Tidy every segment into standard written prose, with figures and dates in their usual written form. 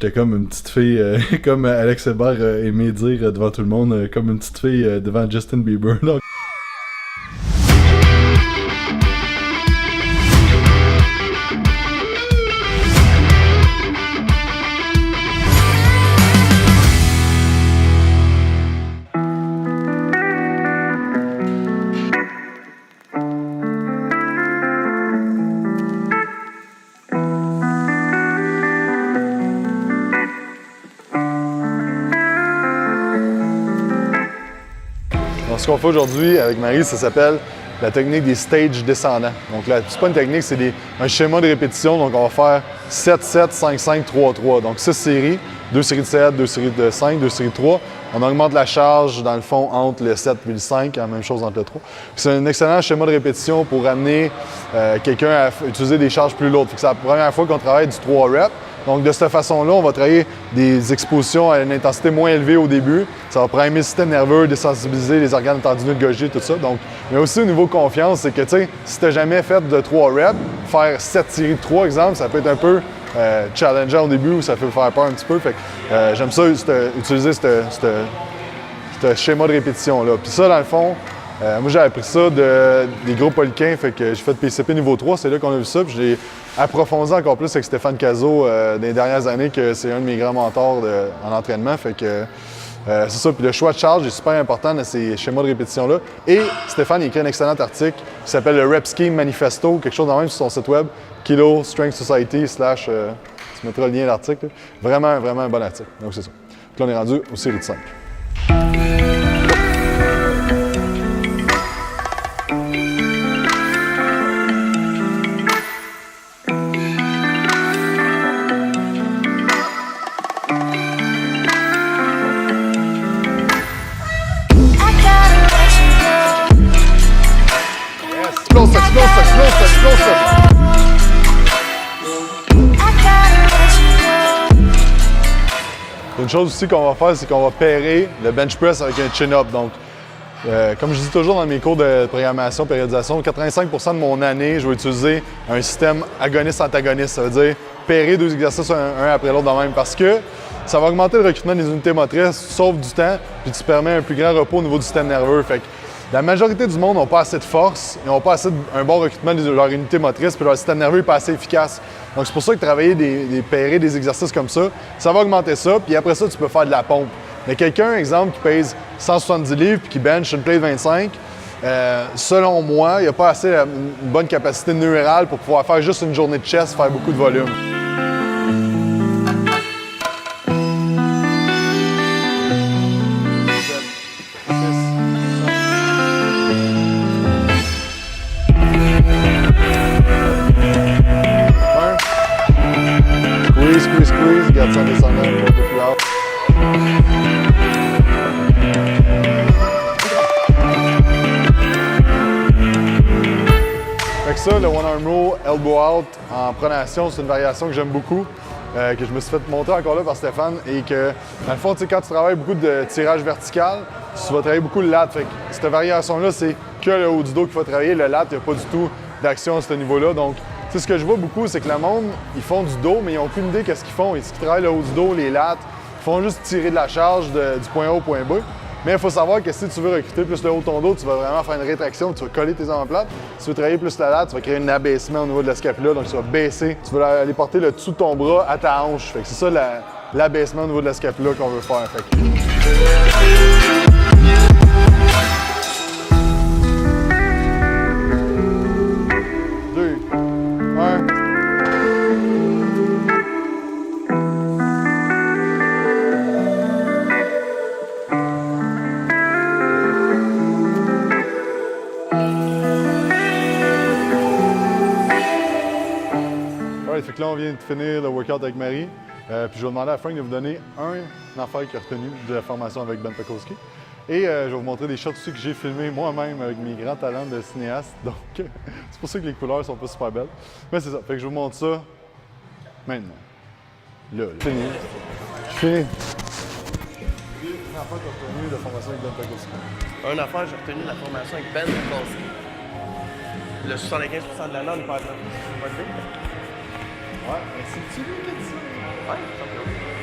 j'étais comme une petite fille, comme Alex Hébert aimait dire devant tout le monde, comme une petite fille devant Justin Bieber. Donc, ce qu'on fait aujourd'hui avec Marie, ça s'appelle la technique des stages descendants. Donc là, c'est pas une technique, c'est un schéma de répétition. Donc on va faire 7, 7, 5, 5, 3, 3. Donc 6 séries, 2 séries de 7, 2 séries de 5, 2 séries de 3. On augmente la charge, dans le fond, entre le 7 et le 5, la même chose entre le 3. C'est un excellent schéma de répétition pour amener quelqu'un à utiliser des charges plus lourdes. C'est la première fois qu'on travaille du 3 reps. Donc, de cette façon-là, on va travailler des expositions à une intensité moins élevée au début. Ça va primer le système nerveux, désensibiliser les organes tendineux de Golgi, tout ça. Donc, mais aussi au niveau confiance, c'est que, tu sais, si tu n'as jamais fait de 3 reps, faire 7 séries de 3, exemple, ça peut être un peu challengeant au début ou ça peut faire peur un petit peu. Fait que j'aime ça, utiliser ce schéma de répétition-là. Puis ça, dans le fond, moi, j'ai appris ça des gros poliquins, fait que j'ai fait PCP niveau 3, c'est là qu'on a vu ça, puis j'ai approfondi encore plus avec Stéphane Cazot dans les dernières années, que c'est un de mes grands mentors en entraînement, fait que c'est ça. Puis le choix de charge est super important dans ces schémas de répétition-là. Et Stéphane, il écrit un excellent article qui s'appelle le Rep Scheme Manifesto, quelque chose de même sur son site web, Kilo Strength Society / tu mettras le lien de l'article. Vraiment, vraiment un bon article. Donc c'est ça. Puis là, on est rendu aux séries de 5. Une chose aussi qu'on va faire, c'est qu'on va pairer le bench press avec un chin-up. Donc, comme je dis toujours dans mes cours de programmation, périodisation, 85% de mon année, je vais utiliser un système agoniste-antagoniste. Ça veut dire pairer 2 exercices un après l'autre de même, parce que ça va augmenter le recrutement des unités motrices, sauve du temps, puis tu permets un plus grand repos au niveau du système nerveux. Fait que la majorité du monde n'a pas assez de force, ils n'ont pas assez un bon recrutement de leur unité motrice, puis leur système nerveux n'est pas assez efficace. Donc c'est pour ça que travailler pairer des exercices comme ça va augmenter ça, puis après ça, tu peux faire de la pompe. Mais quelqu'un, exemple, qui pèse 170 livres puis qui bench une plate 25, selon moi, il n'a pas assez une bonne capacité neurale pour pouvoir faire juste une journée de chest, faire beaucoup de volume. Squeeze, garde ça en descendant un peu plus haut. Fait que ça, le one arm row, elbow out en pronation, c'est une variation que j'aime beaucoup, que je me suis fait montrer encore là par Stéphane, et que, dans le fond, tu sais, quand tu travailles beaucoup de tirage vertical, tu vas travailler beaucoup le lat. Fait que cette variation-là, c'est que le haut du dos qu'il faut travailler. Le lat, il n'y a pas du tout d'action à ce niveau-là. Donc, tu sais, ce que je vois beaucoup, c'est que le monde, ils font du dos, mais ils n'ont aucune idée de ce qu'ils font. Ils travaillent le haut du dos, les lattes, ils font juste tirer de la charge du point A au point B. Mais il faut savoir que si tu veux recruter plus le haut de ton dos, tu vas vraiment faire une rétraction, tu vas coller tes omoplates. Si tu veux travailler plus la latte, tu vas créer un abaissement au niveau de la scapula, donc tu vas baisser. Tu vas aller porter le dessous de ton bras à ta hanche. Fait que c'est ça l'abaissement au niveau de la scapula qu'on veut faire. Fait que... 2, 1. Fait que là, on vient de finir le workout avec Marie. Puis je vais demander à Frank de vous donner un affaire qu'il a retenu de la formation avec Ben Pakulski. Et je vais vous montrer des shots aussi que j'ai filmés moi-même avec mes grands talents de cinéaste. Donc, c'est pour ça que les couleurs sont pas super belles. Mais c'est ça. Fait que je vous montre ça maintenant. Là. Fini. Fini. Une affaire que tu as retenu de la formation avec Ben Pakulski. Une affaire, j'ai retenu de la formation avec Ben Pakulski. Le 75% de l'année, on est pas à 30%. Ouais, mais c'est-tu lui qui a dit ça? Ouais, ça me plaît.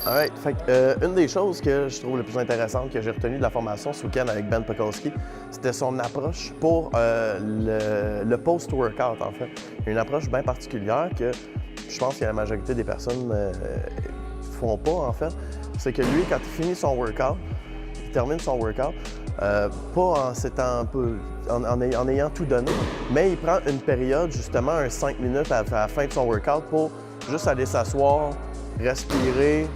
Alright, fait que, une des choses que je trouve le plus intéressante que j'ai retenue de la formation ce week-end avec Ben Pakulski, c'était son approche pour le post-workout, en fait. Une approche bien particulière que je pense que la majorité des personnes font pas, en fait. C'est que lui, quand il finit son workout, il termine son workout, pas en s'étant un peu, en ayant tout donné, mais il prend une période, justement, un 5 minutes à la fin de son workout pour juste aller s'asseoir, respirer,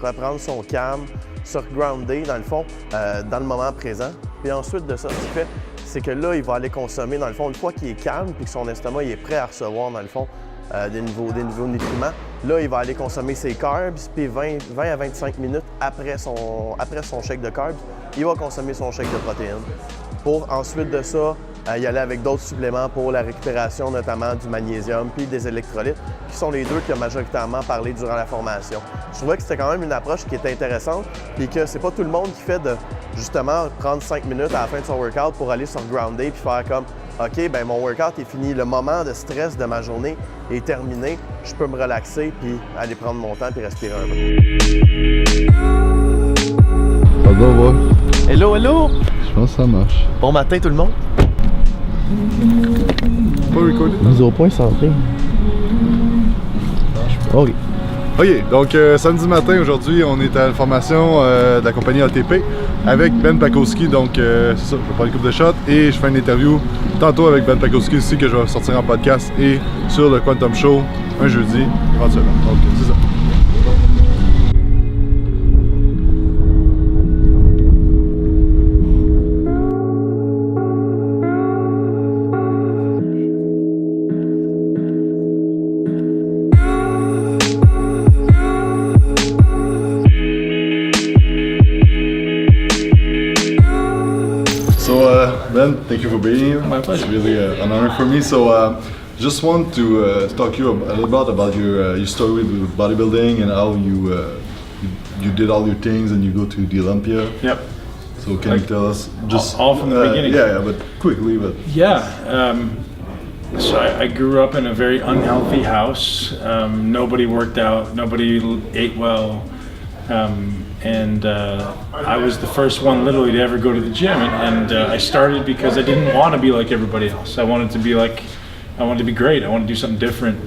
reprendre son calme, se regrounder, dans le fond, dans le moment présent. Puis ensuite de ça, ce qu'il fait, c'est que là, il va aller consommer, dans le fond, une fois qu'il est calme puis que son estomac il est prêt à recevoir, dans le fond, des nouveaux nutriments, là, il va aller consommer ses carbs, puis 20 à 25 minutes après son shake de carbs, il va consommer son shake de protéines. Pour ensuite de ça, y aller avec d'autres suppléments pour la récupération, notamment du magnésium puis des électrolytes, qui sont les deux qu'il a majoritairement parlé durant la formation. Je trouvais que c'était quand même une approche qui était intéressante, puis que c'est pas tout le monde qui fait de, justement, prendre 5 minutes à la fin de son workout pour aller se regrounder puis faire comme OK, ben mon workout est fini, le moment de stress de ma journée est terminé, je peux me relaxer puis aller prendre mon temps puis respirer un peu. Ça va, ouais. Hello, hello! Je pense que ça marche. Bon matin tout le monde! Pas recordé? 0 point centré. OK. Ok, donc samedi matin aujourd'hui, on est à la formation de la compagnie ATP avec Ben Pakulski. Donc c'est ça, je vais prendre une coupe de shot et je fais une interview tantôt avec Ben Pakulski aussi que je vais sortir en podcast et sur le Quantum Show un jeudi éventuellement. Donc c'est ça. Ben, thank you for being here. My pleasure. It's really an honor for me. So, just want to talk to you a little bit about your story with bodybuilding and how you did all your things and you go to the Olympia. Yep. So, can you tell us just all from the beginning? Yeah, but quickly. But Yeah. So I grew up in a very unhealthy house. Nobody worked out. Nobody ate well. And I was the first one literally to ever go to the gym, and I started because I didn't want to be like everybody else. I wanted to be great. I wanted to do something different.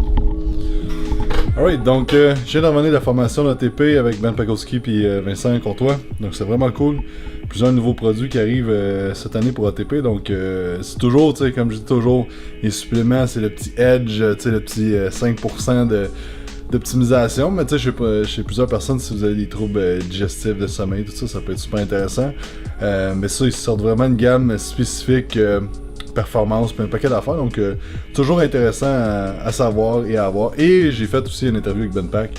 Alright, donc je viens d'en venir de la formation d'ATP avec Ben Pakulski et Vincent Courtois, donc c'est vraiment cool. Plusieurs nouveaux produits qui arrivent cette année pour ATP, donc c'est toujours, tu sais, comme je dis toujours, les suppléments, c'est le petit edge, tu sais, le petit 5% d'optimisation, mais tu sais, chez plusieurs personnes, si vous avez des troubles digestifs, de sommeil, tout ça, ça peut être super intéressant. Mais ça, ils sortent vraiment une gamme spécifique performance, puis un paquet d'affaires, donc toujours intéressant à savoir et à avoir. Et j'ai fait aussi une interview avec Ben Pac.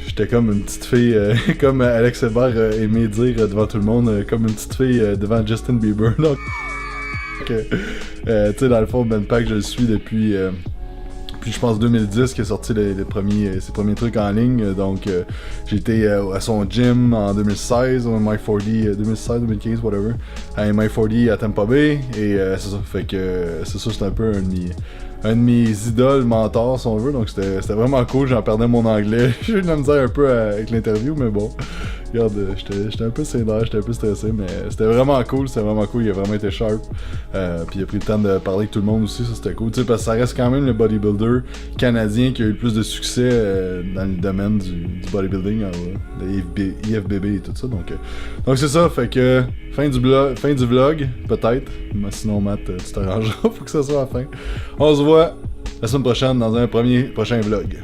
J'étais comme une petite fille, comme Alex Hébert aimait dire devant tout le monde, comme une petite fille devant Justin Bieber. Donc, tu sais, dans le fond, Ben Pac, je le suis depuis je pense 2010 qu'il a sorti ses premiers trucs en ligne, donc j'ai été à son gym en 2016 au My40, 2016, 2015, whatever, à My40 à Tampa Bay, et c'est ça, fait que c'est ça, c'était un peu un de mes idoles, mentors si on veut, donc c'était vraiment cool, j'en perdais mon anglais, j'ai eu de la misère un peu avec l'interview, mais bon, regarde, j'étais un peu sénère, j'étais un peu stressé, mais c'était vraiment cool, il a vraiment été sharp, puis il a pris le temps de parler avec tout le monde aussi, ça c'était cool, tu sais, parce que ça reste quand même le bodybuilder canadien qui a eu le plus de succès dans le domaine du bodybuilding, de IFBB et tout ça, donc c'est ça, fait que fin du vlog, peut-être, mais sinon Matt, tu t'arrangeras pour que ça soit la fin. On se voit la semaine prochaine dans un prochain vlog.